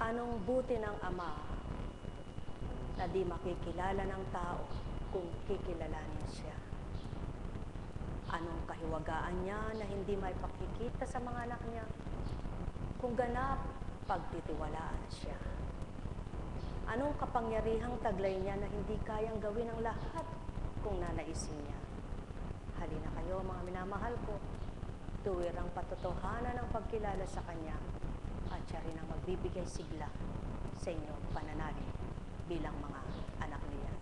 Anong buti ng Ama na di makikilala ng tao kung kikilalanin siya? Anong kahiwagaan niya na hindi may pakikita sa mga anak niya kung ganap pagtitiwalaan siya? Anong kapangyarihang taglay niya na hindi kayang gawin ang lahat kung nanaisin niya? Halina kayo, mga minamahal ko, tuwirang patotohanan ng pagkilala sa Kanya at siya rin ang magbibigay sigla sa inyong pananalig bilang mga anak niya.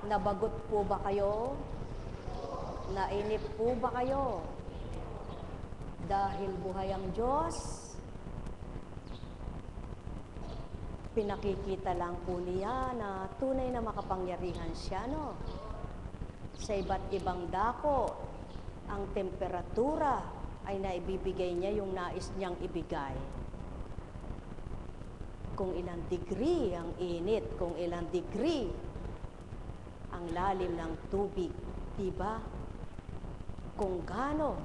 Nabagot po ba kayo? Nainip po ba kayo? Dahil buhay ang Diyos, pinakikita lang po niya na tunay na makapangyarihan siya, no? Sa iba't ibang dako, ang temperatura ay naibibigay niya yung nais niyang ibigay. Kung ilang degree ang init, kung ilang degree ang lalim ng tubig, diba? Kung gaano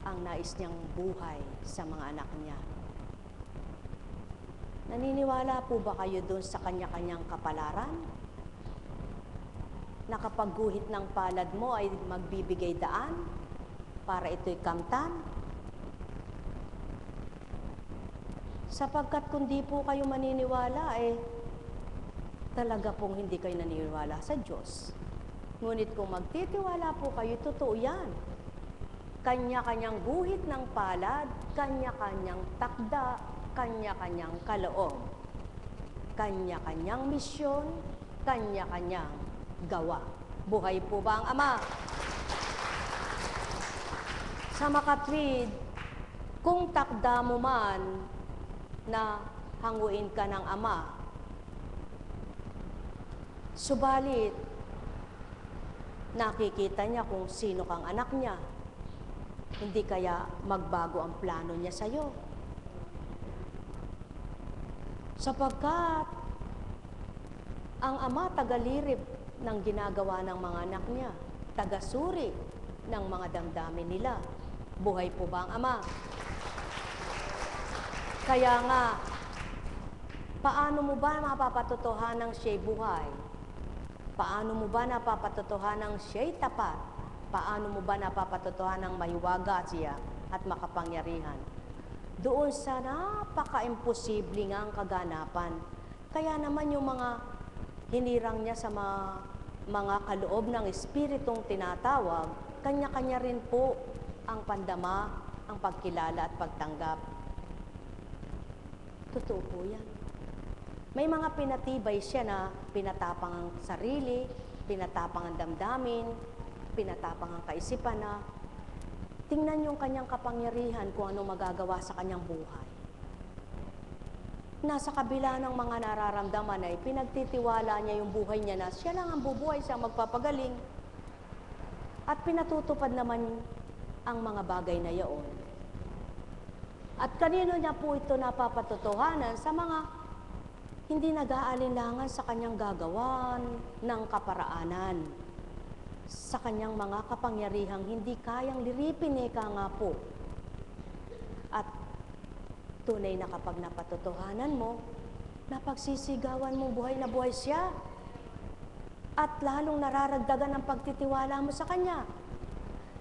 ang nais niyang buhay sa mga anak niya. Naniniwala po ba kayo doon sa kanya-kanyang kapalaran? Na kapag guhit ng palad mo ay magbibigay daan para ito'y kamtan? Sapagkat kung di po kayo maniniwala, talaga pong hindi kayo naniniwala sa Diyos. Ngunit kung magtitiwala po kayo, totoo yan. Kanya-kanyang guhit ng palad, kanya-kanyang takda, kanya-kanyang kaloob, kanya-kanyang misyon, kanya-kanyang gawa. Buhay po ba ang Ama? Sa makatwid, kung takda mo man na hanguin ka ng Ama, subalit nakikita niya kung sino kang anak niya, hindi kaya magbago ang plano niya sa iyo? Sapagkat ang Ama tagalirib ng ginagawa ng mga anak niya, tagasuri ng mga damdamin nila. Buhay po ba ang Ama? Kaya nga, paano mo ba mapapatotohanan ng siya'y buhay? Paano mo ba napapatotohanan ng siya'y tapat? Paano mo ba napapatotohanan ng mahiwaga siya at makapangyarihan? Doon sa napaka-imposible nga ang kaganapan. Kaya naman yung mga hinirang niya sa mga kaloob ng Espiritong tinatawag, kanya-kanya rin po ang pandama, ang pagkilala at pagtanggap. Totoo po yan. May mga pinatibay siya na pinatapang ang sarili, pinatapang ang damdamin, pinatapang ang kaisipan na tingnan yung kanyang kapangyarihan kung ano magagawa sa kanyang buhay. Nasa kabila ng mga nararamdaman ay pinagtitiwala niya yung buhay niya na siya lang ang bubuhay, siya magpapagaling. At pinatutupad naman ang mga bagay na yaon. At kanino niya po ito napapatotohanan? Sa mga hindi nag-aalinlangan sa kanyang gagawan ng kaparaanan, sa kanyang mga kapangyarihang hindi kayang liripin, nga po. At tunay na kapag napatotohanan mo, napagsisigawan mong buhay na buhay siya. At lalong nararagdagan ang pagtitiwala mo sa Kanya.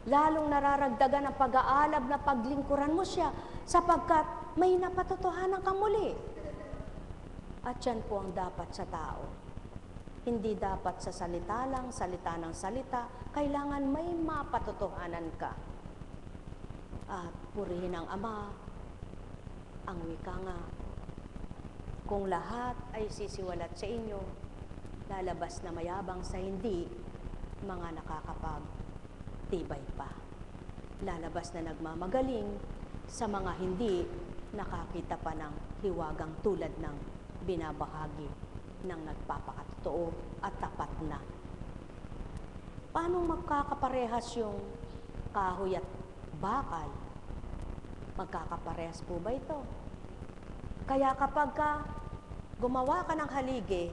Lalong nararagdagan ang pag-aalab na paglingkuran mo siya sapagkat may napatotohanan kang muli. At yan po ang dapat sa tao. Hindi dapat sa salita lang, salita ng salita. Kailangan may mapatotohanan ka. At purihin ang Ama, ang wika nga, kung lahat ay sisiwalat sa inyo, lalabas na mayabang sa hindi, mga nakakapagtibay pa. Lalabas na nagmamagaling sa mga hindi nakakita pa ng hiwagang tulad ng binabahagi ng nagpapakatotoo at tapat na. Paano magkakaparehas yung kahoy at bakal? Magkakaparehas po ba ito? Kaya kapag gumawa ka ng haligi,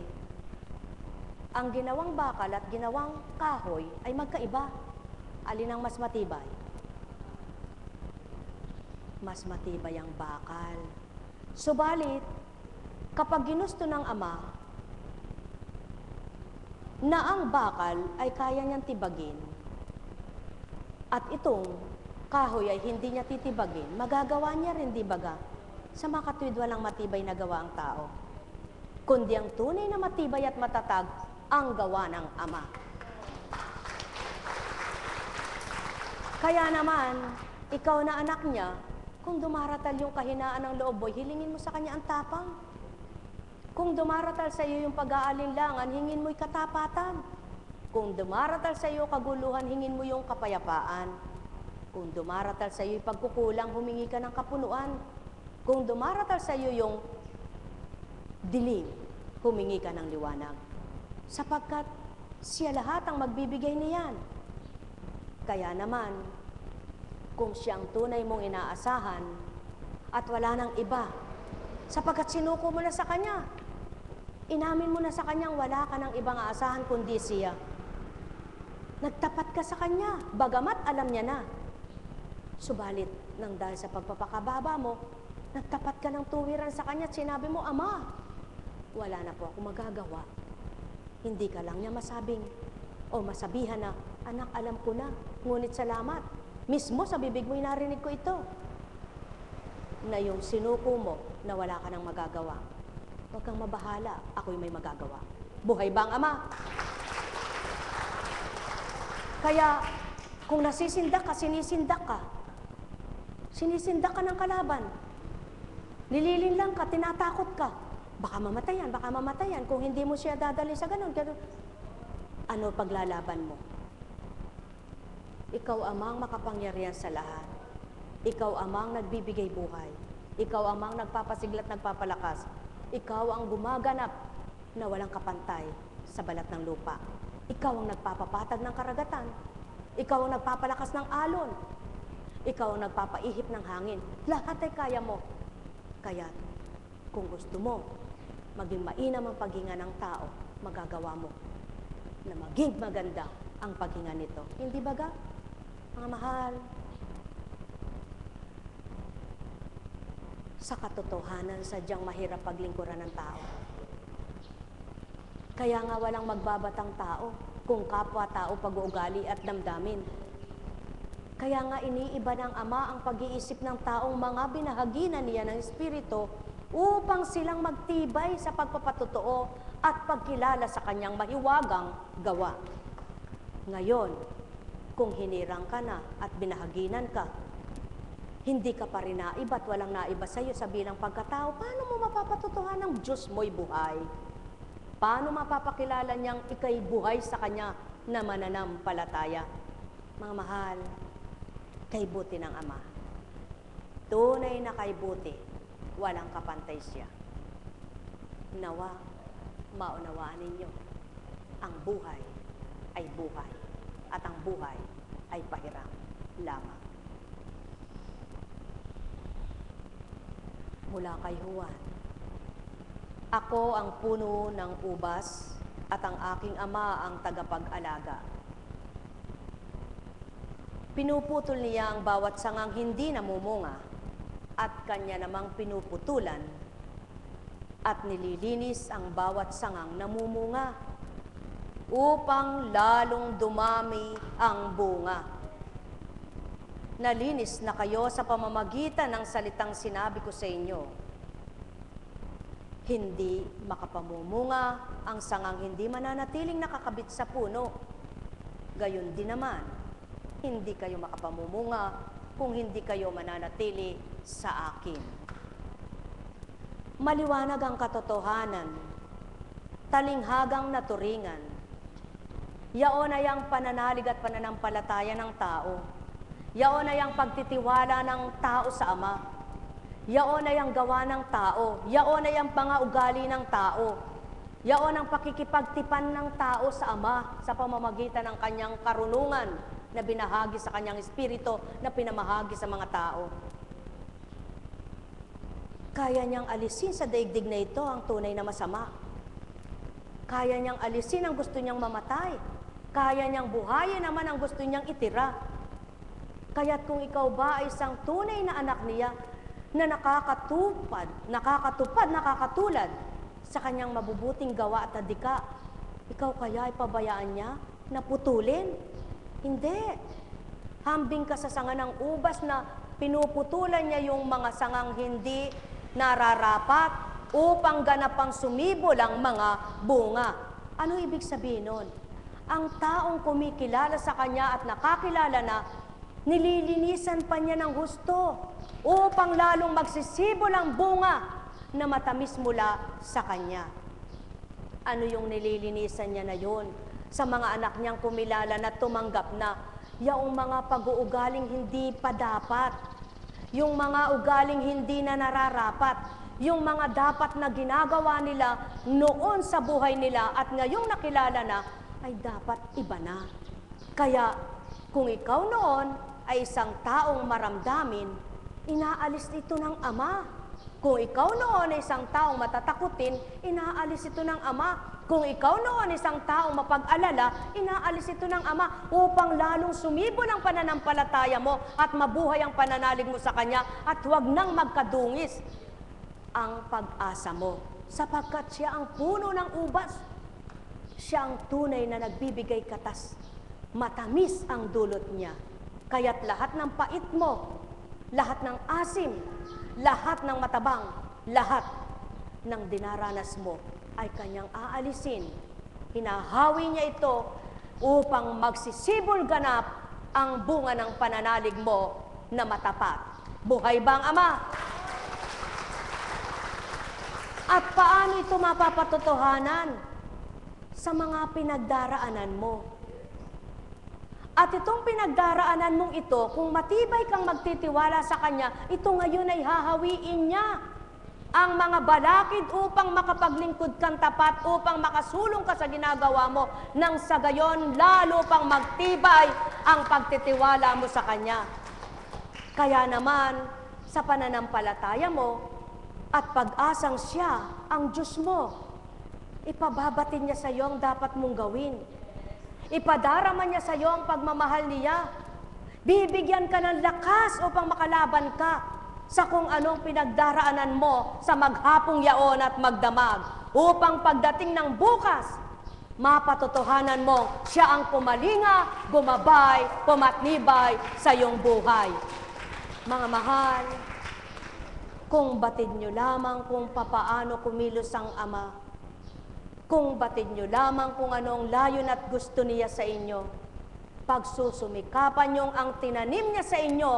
ang ginawang bakal at ginawang kahoy ay magkaiba. Alin ang mas matibay? Mas matibay ang bakal. Subalit, kapag ginusto ng Ama na ang bakal ay kaya niyang tibagin at itong kahoy ay hindi niya titibagin, magagawa niya rin, di baga? Sa makatwid, walang matibay na gawa ang tao, kundi ang tunay na matibay at matatag ang gawa ng Ama. Kaya naman, ikaw na anak niya, kung dumaratal yung kahinaan ng loob mo, hilingin mo sa kanya ang tapang. Kung dumaratal sa iyo yung pag-aalinlangan, hingin mo'y katapatan. Kung dumaratal sa iyo kaguluhan, hingin mo yung kapayapaan. Kung dumaratal sa iyo yung pagkukulang, humingi ka ng kapunuan. Kung dumaratal sa iyo yung dilim, humingi ka ng liwanag. Sapagkat siya lahat ang magbibigay niyan. Kaya naman, kung siyang tunay mong inaasahan at wala nang iba, sapagkat sinuko mo na sa Kanya, inamin mo na sa Kanyang wala ka ng ibang aasahan kundi siya. Nagtapat ka sa Kanya, bagamat alam niya na. Subalit, nang dahil sa pagpapakababa mo, nagtapat ka ng tuwiran sa Kanya at sinabi mo, Ama, wala na po ako magagawa. Hindi ka lang niya masabing o masabihan na, anak, alam ko na, ngunit salamat. Mismo sa bibig mo'y narinig ko ito, na yung sinuko mo na wala ka nang magagawa. Huwag kang mabahala, ako'y may magagawa. Buhay ba ang Ama? Kaya, kung nasisindak ka, sinisindak ka. Sinisindak ka ng kalaban. Nililin lang ka, tinatakot ka. Baka mamatayan. Kung hindi mo siya dadali sa ganun, ano paglalaban mo? Ikaw amang makapangyarihan sa lahat. Ikaw amang nagbibigay buhay. Ikaw amang nagpapasiglat, nagpapalakas. Ikaw ang gumaganap na walang kapantay sa balat ng lupa. Ikaw ang nagpapapatag ng karagatan. Ikaw ang nagpapalakas ng alon. Ikaw ang nagpapaihip ng hangin. Lahat ay kaya mo. Kaya, kung gusto mo, maging mainam ang paghinga ng tao, magagawa mo na maging maganda ang paghinga nito. Hindi baga? Mga mahal, sa katotohanan, sadyang mahirap paglingkuran ng tao. Kaya nga walang magbabatang tao kung kapwa-tao pag-uugali at damdamin. Kaya nga iniiba ng Ama ang pag-iisip ng taong mga binahaginan niya ng Espiritu upang silang magtibay sa pagpapatotoo at pagkilala sa Kanyang mahiwagang gawa. Ngayon, kung hinirang ka na at binahaginan ka, hindi ka pa rin naiba at walang naiba sa iyo sa bilang pagkatao, paano mo mapapatutuhan ng Diyos mo'y buhay? Paano mapapakilala niyang ika'y buhay sa Kanya na mananampalataya? Mga mahal, kay buti ng Ama. Tunay na kay buti, walang kapantay siya. Nawa, maunawaan ninyo, ang buhay ay buhay, at ang buhay ay pahiram lamang. Mula kay Juan, ako ang puno ng ubas at ang aking Ama ang tagapag-alaga. Pinuputol niya ang bawat sangang hindi namumunga at kanya namang pinuputulan at nililinis ang bawat sangang namumunga upang lalong dumami ang bunga. Nalinis na kayo sa pamamagitan ng salitang sinabi ko sa inyo. Hindi makapamumunga ang sangang hindi mananatiling nakakabit sa puno. Gayon din naman, hindi kayo makapamumunga kung hindi kayo mananatili sa akin. Maliwanag ang katotohanan, talinghagang naturingan. Yaon ay ang pananalig at pananampalataya ng tao. Yaon ay ang pagtitiwala ng tao sa Ama. Yaon ay ang gawa ng tao. Yaon ay ang pangaugali ng tao. Yaon ang pakikipagtipan ng tao sa Ama sa pamamagitan ng Kanyang karunungan na binahagi sa Kanyang Espiritu na pinamahagi sa mga tao. Kaya niyang alisin sa daigdig na ito ang tunay na masama. Kaya niyang alisin ang gusto niyang mamatay. Kaya niyang buhayin naman ang gusto niyang itira. Kaya't kung ikaw ba ay isang tunay na anak niya na nakakatulad sa kanyang mabubuting gawa at adika, ikaw kaya ay pabayaan niya na putulin? Hindi. Hambing ka sa sanga ng ubas na pinuputulan niya yung mga sangang hindi nararapat upang ganapang sumibol ang mga bunga. Ano ibig sabihin nun? Ang taong kumikilala sa kanya at nakakilala na, nililinisan pa niya ng husto upang lalong magsisibol ang bunga na matamis mula sa kanya. Ano yung nililinisan niya na yun? Sa mga anak niyang kumilala na tumanggap na yaong mga pag-uugaling hindi pa dapat, yung mga ugaling hindi na nararapat, yung mga dapat na ginagawa nila noon sa buhay nila at ngayong nakilala na, ay dapat iba na. Kaya kung ikaw noon ay isang taong maramdamin, inaalis ito ng Ama. Kung ikaw noon ay isang taong matatakutin, inaalis ito ng Ama. Kung ikaw noon ay isang taong mapag-alala, inaalis ito ng Ama upang lalong sumibol ang pananampalataya mo at mabuhay ang pananalig mo sa Kanya at huwag nang magkadungis ang pag-asa mo. Sapagkat siya ang puno ng ubas. Siya ang tunay na nagbibigay katas. Matamis ang dulot niya. Kaya't lahat ng pait mo, lahat ng asim, lahat ng matabang, lahat ng dinaranas mo ay kanyang aalisin. Hinahawi niya ito upang magsisibol ganap ang bunga ng pananalig mo na matapat. Buhay ba ang Ama? At paano ito mapapatotohanan? Sa mga pinagdaraanan mo. At itong pinagdaraanan mong ito, kung matibay kang magtitiwala sa Kanya, ito ngayon ay hahawiin niya ang mga balakid upang makapaglingkod kang tapat, upang makasulong ka sa ginagawa mo, nang sa gayon lalo pang magtibay ang pagtitiwala mo sa Kanya. Kaya naman, sa pananampalataya mo at pag-asang siya ang Diyos mo, ipababatid niya sa iyo ang dapat mong gawin. Ipadarama niya sa iyo ang pagmamahal niya. Bibigyan ka ng lakas upang makalaban ka sa kung anong pinagdaraanan mo sa maghapong yaon at magdamag. Upang pagdating ng bukas, mapatotohanan mo siya ang pumalinga, gumabay, pumatnibay sa iyong buhay. Mga mahal, kung batid niyo lamang kung papaano kumilos ang Ama, kung batid nyo lamang kung anong layon at gusto niya sa inyo, pagsusumikapan niyong ang tinanim niya sa inyo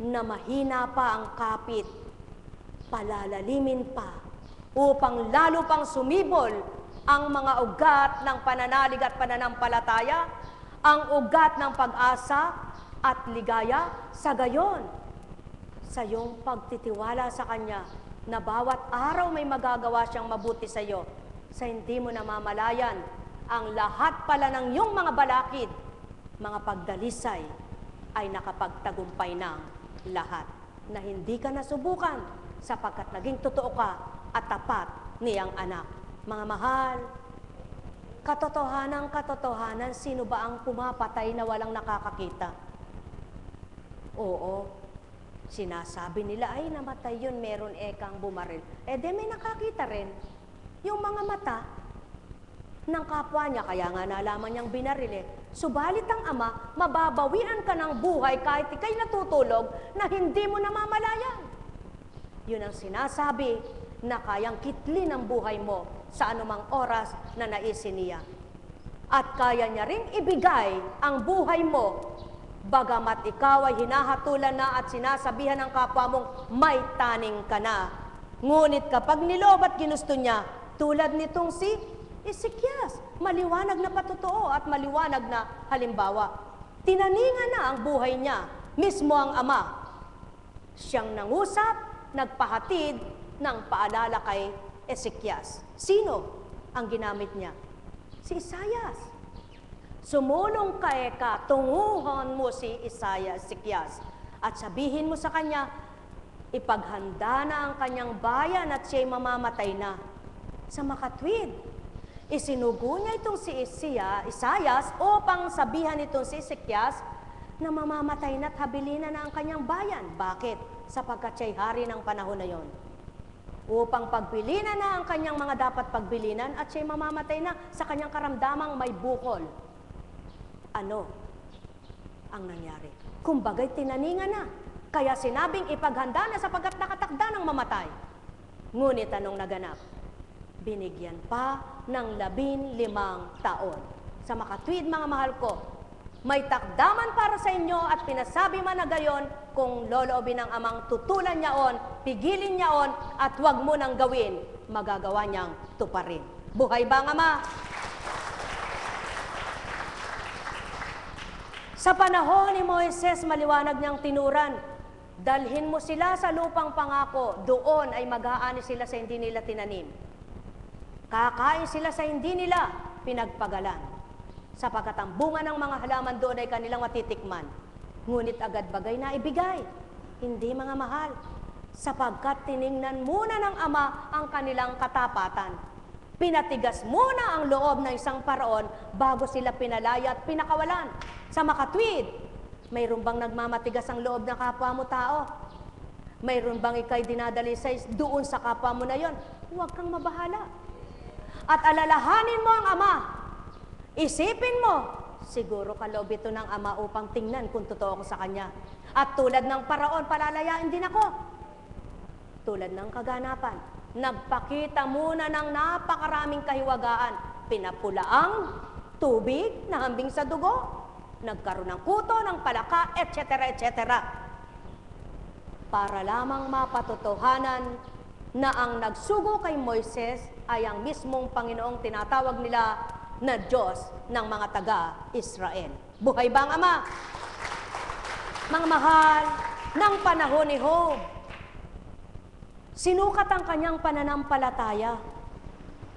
na mahina pa ang kapit, palalalimin pa, upang lalo pang sumibol ang mga ugat ng pananalig at pananampalataya, ang ugat ng pag-asa at ligaya, sa gayon, sa iyong pagtitiwala sa Kanya, na bawat araw may magagawa siyang mabuti sa iyo, sa hindi mo namamalayan, ang lahat pala ng iyong mga balakid, mga pagdalisay, ay nakapagtagumpay ng lahat, na hindi ka nasubukan sapagkat naging totoo ka at tapat niyang anak. Mga mahal, katotohanan, sino ba ang pumapatay na walang nakakakita? Oo, sinasabi nila, ay namatay yun, meron ekang bumaril. Di may nakakita rin. Yung mga mata ng kapwa niya, kaya nga nalaman niyang binaril. Subalit ang Ama, mababawian ka ng buhay kahit ikay natutulog na hindi mo namamalayan. Yun ang sinasabi na kayang kitlin ang buhay mo sa anumang oras na naisin niya. At kaya niya ring ibigay ang buhay mo, bagamat ikaw ay hinahatulan na at sinasabihan ng kapwa mong may taning ka na. Ngunit kapag nilob at ginusto niya, tulad nitong si Ezekias, maliwanag na patotoo at maliwanag na halimbawa. Tinaningan na ang buhay niya, mismo ang Ama. Siyang nangusap, nagpahatid ng paalala kay Ezekias. Sino ang ginamit niya? Si Isaias. Sumulong kay tunguhan mo si Ezekias at sabihin mo sa kanya, ipaghanda na ang kanyang bayan at siya'y mamamatay na. Sa makatwid, Isinugo niya itong si Isaias upang sabihan itong si Ezekias na mamamatay na't habilinan na ang kanyang bayan. Bakit? Sapagkat siya'y hari ng panahon na yon. Upang pagbilinan na ang kanyang mga dapat pagbilinan at siya'y mamamatay na sa kanyang karamdamang may bukol. Ano ang nangyari? Kumbaga'y tinaningan na. Kaya sinabing ipaghanda na sapagkat nakatakda ng mamatay. Ngunit anong naganap? Binigyan pa ng 15 taon. Sa makatwid, mga mahal ko, may takdaman para sa inyo at pinasabi man na gayon kung loloobin ng amang tutulan niyaon, pigilin niyaon at huwag mo nang gawin, magagawa niyang tuparin. Buhay ba ang Ama? Sa panahon ni Moises, maliwanag niyang tinuran, dalhin mo sila sa lupang pangako, doon ay mag-aani sila sa hindi nila tinanim. Kakain sila sa hindi nila pinagpagalan, sapagkat ang bunga ng mga halaman doon ay kanilang matitikman. Ngunit agad bagay na ibigay, hindi mga mahal, sapagkat tiningnan muna ng Ama ang kanilang katapatan. Pinatigas muna ang loob ng isang paraon bago sila pinalaya at pinakawalan. Sa makatwid, mayroon bang nagmamatigas ang loob ng kapwa mo tao? Mayroon bang ikay dinadalisay doon sa kapwa mo na yon? Huwag kang mabahala. At alalahanin mo ang Ama. Isipin mo, siguro kaloob ito ng Ama upang tingnan kung totoo ako sa Kanya. At tulad ng paraon, palalayain din ako. Tulad ng kaganapan, nagpakita muna ng napakaraming kahiwagaan. Pinapula ang tubig na hambing sa dugo. Nagkaroon ng kuto, ng palaka, etc. etc. Para lamang mapatotohanan na ang nagsugo kay Moises ay ang mismong Panginoong tinatawag nila na Diyos ng mga taga-Israel. Buhay ba ang Ama? Mga mahal, ng panahon ni Job, sinukat ang kanyang pananampalataya.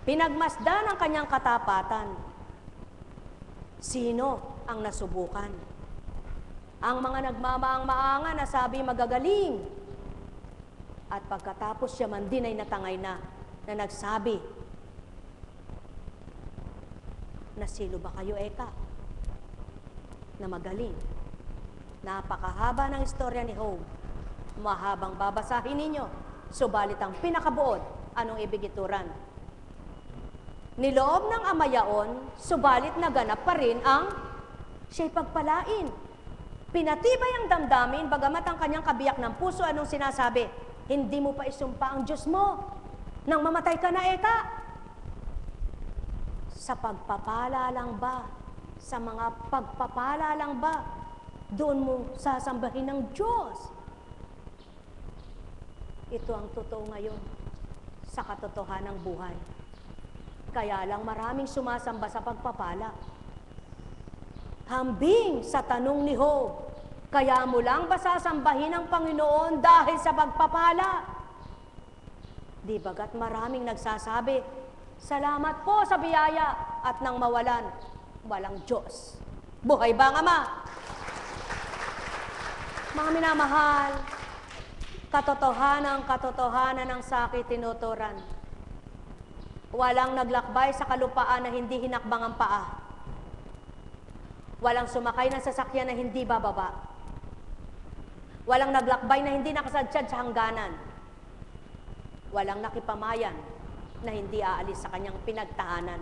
Pinagmasdan ang kanyang katapatan. Sino ang nasubukan? Ang mga nagmamaang-maangan na sabi magagaling. At pagkatapos siya man din ay natangay na nagsabi, nasilo ba kayo eka? Na magaling. Napakahaba ng istorya ni Job. Mahabang babasahin ninyo. Subalit ang pinakabuod, anong ibigituran? Niloob ng Ama yaon, subalit naganap pa rin ang siya'y pagpalain. Pinatibay ang damdamin, bagamat ang kanyang kabiyak ng puso, anong sinasabi? Hindi mo pa isumpa ang Diyos mo nang mamatay ka na eka. Sa pagpapala lang ba? Sa mga pagpapala lang ba? Doon mo sasambahin ng Diyos. Ito ang totoo ngayon sa katotohanang buhay. Kaya lang maraming sumasamba sa pagpapala. Hambing sa tanong ni Job, kaya mo lang ba sasambahin ang Panginoon dahil sa pagpapala? Di bagat maraming nagsasabi, salamat po sa biyaya at nang mawalan, walang Diyos. Buhay ba ang Ama? Mga minamahal, katotohanan ng sakit tinuturan. Walang naglakbay sa kalupaan na hindi hinakbang ang paa. Walang sumakay ng sasakyan na hindi bababa. Walang naglakbay na hindi nakasadsyad sa hangganan. Walang nakipamayan na hindi aalis sa kanyang pinagtahanan.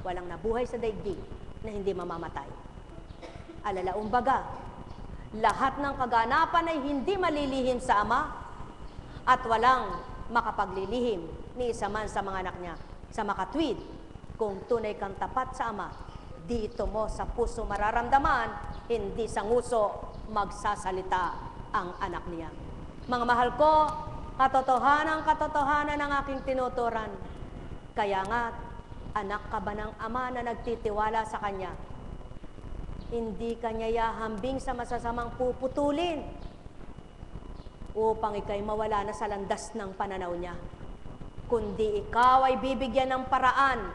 Walang nabuhay sa daigdig na hindi mamamatay. Alalaumbaga, lahat ng kaganapan ay hindi malilihim sa Ama at walang makapaglilihim ni isa man sa mga anak niya. Sa makatwid, kung tunay kang tapat sa Ama, dito mo sa puso mararamdaman, hindi sa nguso magsasalita ang anak niya. Mga mahal ko, katotohanan ng aking tinuturan. Kaya nga, anak ka ba ng Ama na nagtitiwala sa Kanya? Hindi Kanya yahambing sa masasamang puputulin upang ikay mawala na sa landas ng pananaw niya. Kundi ikaw ay bibigyan ng paraan,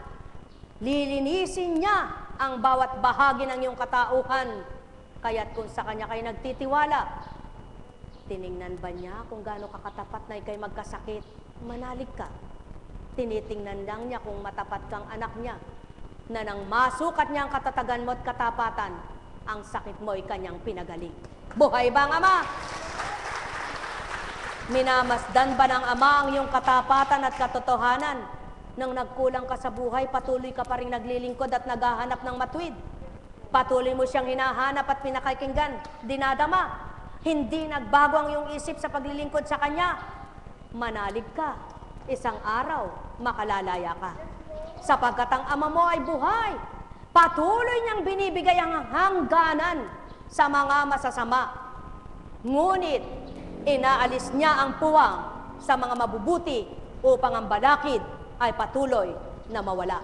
lilinisin niya ang bawat bahagi ng iyong katauhan. Kaya't kung sa Kanya kayo nagtitiwala, tiningnan ba niya kung gaano kakatapat na ikay magkasakit? Manalig ka. Tinitingnan lang niya kung matapat kang anak niya, na nang masukat niya ang katatagan mo at katapatan, ang sakit mo ay kanyang pinagaling. Buhay ba ang Ama? Minamasdan ba ng Ama ang iyong katapatan at katotohanan? Nang nagkulang ka sa buhay, patuloy ka pa rin naglilingkod at naghahanap ng matuwid. Patuloy mo siyang hinahanap at pinakikinggan, dinadama. Hindi nagbago ang iyong isip sa paglilingkod sa Kanya. Manalig ka, isang araw, makalalaya ka. Sapagkat ang Ama mo ay buhay, patuloy niyang binibigay ang hangganan sa mga masasama. Ngunit, inaalis niya ang puwang sa mga mabubuti upang ang balakid ay patuloy na mawala.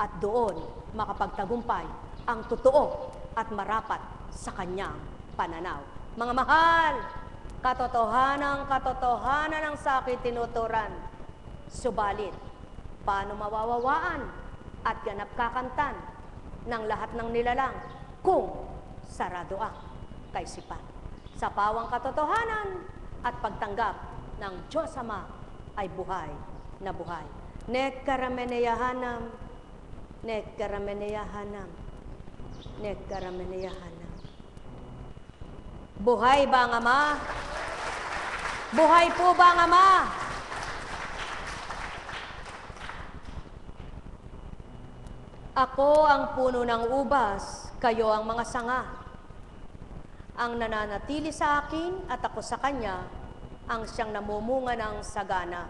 At doon, makapagtagumpay ang totoo at marapat sa Kanyang pananaw. Mga mahal, katotohanan ang sa akin tinuturan. Subalit, paano mawawawaan at ganap kakamtan ng lahat ng nilalang kung sarado ang kaisipan? Sa pawang katotohanan at pagtanggap ng Diyos Ama ay buhay na buhay. Nekkarameneyahanam, nekkarameneyahanam, nekkarameneyahanam. Buhay ba ang Ama? Buhay po ba ang Ama? Ako ang puno ng ubas, kayo ang mga sanga. Ang nananatili sa akin at ako sa Kanya, ang siyang namumunga ng sagana.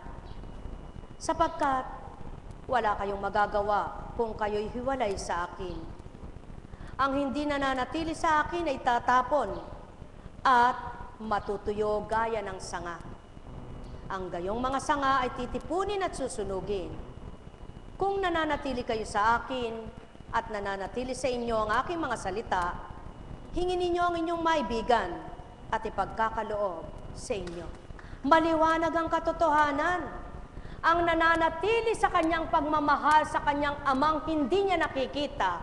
Sapagkat wala kayong magagawa kung kayo'y hiwalay sa akin. Ang hindi nananatili sa akin ay tatapon at matutuyo gaya ng sanga. Ang gayong mga sanga ay titipunin at susunugin. Kung nananatili kayo sa akin at nananatili sa inyo ang aking mga salita, hingin ninyo ang inyong maibigan at ipagkakaloob sa inyo. Maliwanag ang katotohanan. Ang nananatili sa kanyang pagmamahal sa kanyang amang hindi niya nakikita.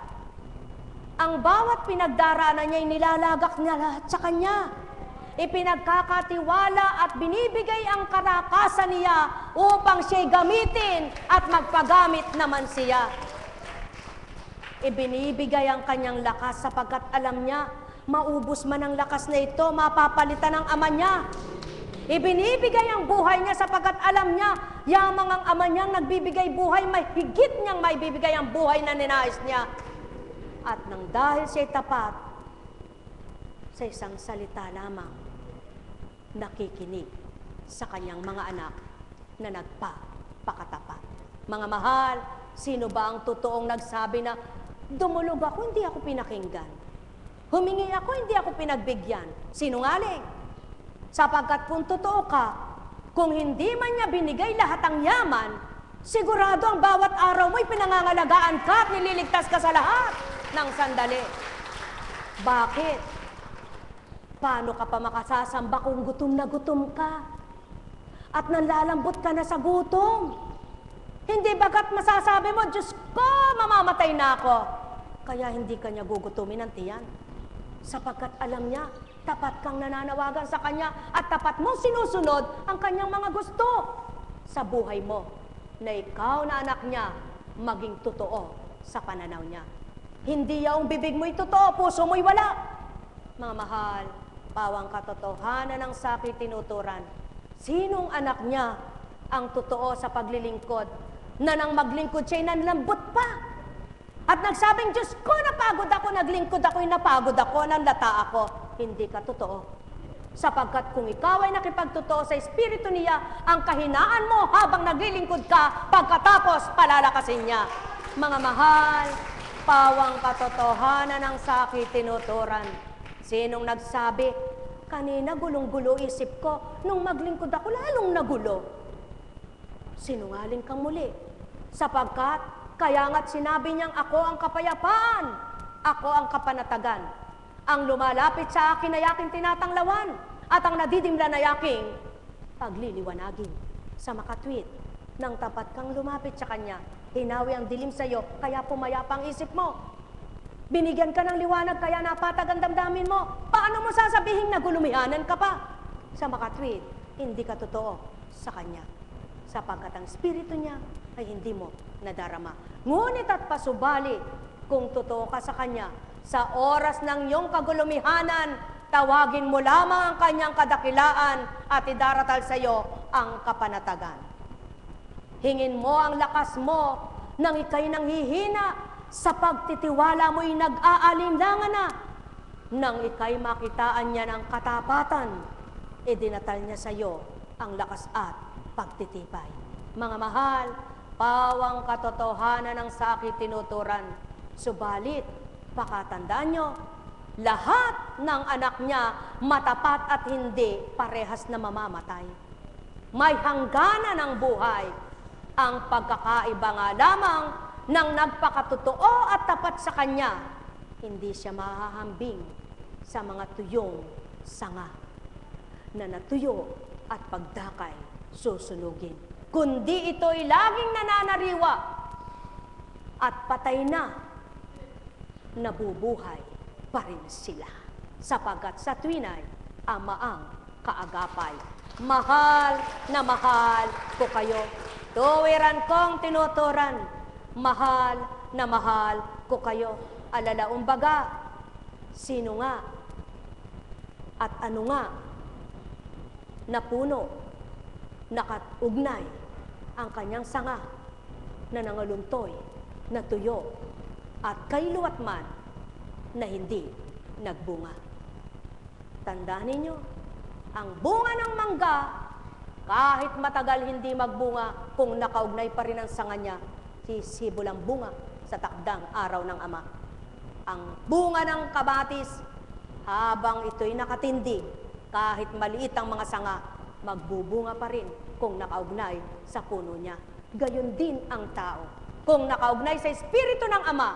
Ang bawat pinagdaraanan niya ay nilalagak niya lahat sa kanya. Ipinagkakatiwala at binibigay ang karakasan niya upang siya'y gamitin at magpagamit naman siya. Ibinibigay ang kanyang lakas sapagkat alam niya, maubos man ang lakas na ito, mapapalitan ng Ama niya. Ibinibigay ang buhay niya sapagkat alam niya, yamang ang Ama niyang nagbibigay buhay, may higit niyang maibibigay ang buhay na ninais niya. At nang dahil siya'y tapat, sa isang salita lamang, nakikinig sa kanyang mga anak na nagpapakatapat. Mga mahal, sino ba ang totoong nagsabi na, dumulog ako, hindi ako pinakinggan. Humingi ako, hindi ako pinagbigyan. Sinungaling. Sapagkat kung totoo ka, kung hindi man niya binigay lahat ang yaman, sigurado ang bawat araw mo'y pinangangalagaan ka at nililigtas ka sa lahat ng sandali. Bakit? Paano ka pa makasasamba kung gutom na gutom ka? At nalalambot ka na sa gutom? Hindi bagat masasabi mo, Diyos ko, mamamatay na ako. Kaya hindi ka niya gugutumin ang tiyan. Sapagkat alam niya, tapat kang nananawagan sa Kanya at tapat mong sinusunod ang Kanyang mga gusto sa buhay mo, na ikaw na anak niya, maging totoo sa pananaw niya. Hindi yung bibig mo'y totoo, puso mo'y wala. Mga mahal, pawang katotohanan ng sakit tinuturan. Sinong anak niya ang totoo sa paglilingkod, na nang maglingkod siya'y nanlambot pa? At nagsabing, Diyos ko, napagod ako, naglingkod ako'y napagod ako, nanlata ako. Hindi ka totoo. Sapagkat kung ikaw ay nakipagtotoo sa Espiritu niya, ang kahinaan mo habang naglilingkod ka, pagkatapos palalakasin niya. Mga mahal, pawang katotohanan ng sakit tinuturan. Sinong nagsabi, kanina gulong-gulo isip ko, nung maglingkod ako lalong nagulo. Sinungaling kang muli. Sapagkat, kaya nga't sinabi niyang ako ang kapayapaan, ako ang kapanatagan. Ang lumalapit sa akin ay aking tinatanglawan, at ang nadidimla na aking pagliliwanagin. Sa makatwid, nang tapat kang lumapit sa Kanya, hinawi ang dilim sa iyo, kaya pumayapa ang isip mo. Binigyan ka ng liwanag, kaya napatag ang damdamin mo. Paano mo sasabihin na gulumihanan ka pa? Sa makatwid, hindi ka totoo sa Kanya. sapagkat ang Espiritu niya ay hindi mo nadarama. Ngunit at pasubali, kung totoo ka sa Kanya, sa oras ng iyong kagulumihanan, tawagin mo lamang ang Kanyang kadakilaan at idaratal sa iyo ang kapanatagan. Hingin mo ang lakas mo nang ika'y nanghihina, sa pagtitiwala mo'y nag-aalinlangan na. Nang ika'y makitaan niya ng katapatan, idinatal niya sa iyo ang lakas at pagtitibay. Mga mahal, pawang katotohanan ng sa akin tinuturan. Subalit, pakatandaan nyo, lahat ng anak niya matapat at hindi parehas na mamamatay. May hangganan ng buhay. Ang pagkakaiba nga lamang ng nagpakatotoo at tapat sa Kanya, hindi siya mahahambing sa mga tuyong sanga na natuyo at pagdakay susunugin. Kundi ito'y laging nananariwa at patay na, nabubuhay pa rin sila. Sapagkat sa tuwinay, Ama ang kaagapay. Mahal na mahal ko kayo. Tuwiran kong tinuturan. Mahal na mahal ko kayo. Alalaong baga, sino nga at ano nga na puno nakatugnay ang kanyang sanga na nangaluntoy, na tuyo, at kailuwat man na hindi nagbunga. Tandaan ninyo, ang bunga ng mangga, kahit matagal hindi magbunga, kung nakaugnay pa rin ang sanga niya, sisibulang bunga sa takdang araw ng Ama. Ang bunga ng kabatis, habang ito'y nakatindig, kahit maliit ang mga sanga, magbubunga pa rin kung nakaugnay sa puno niya. Gayon din ang tao. Kung nakaugnay sa Espiritu ng Ama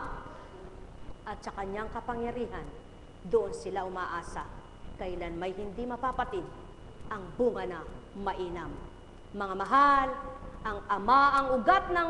at sa Kanyang kapangyarihan, doon sila umaasa. Kailan may hindi mapapatid ang bunga na mainam. Mga mahal, ang Ama ang ugat ng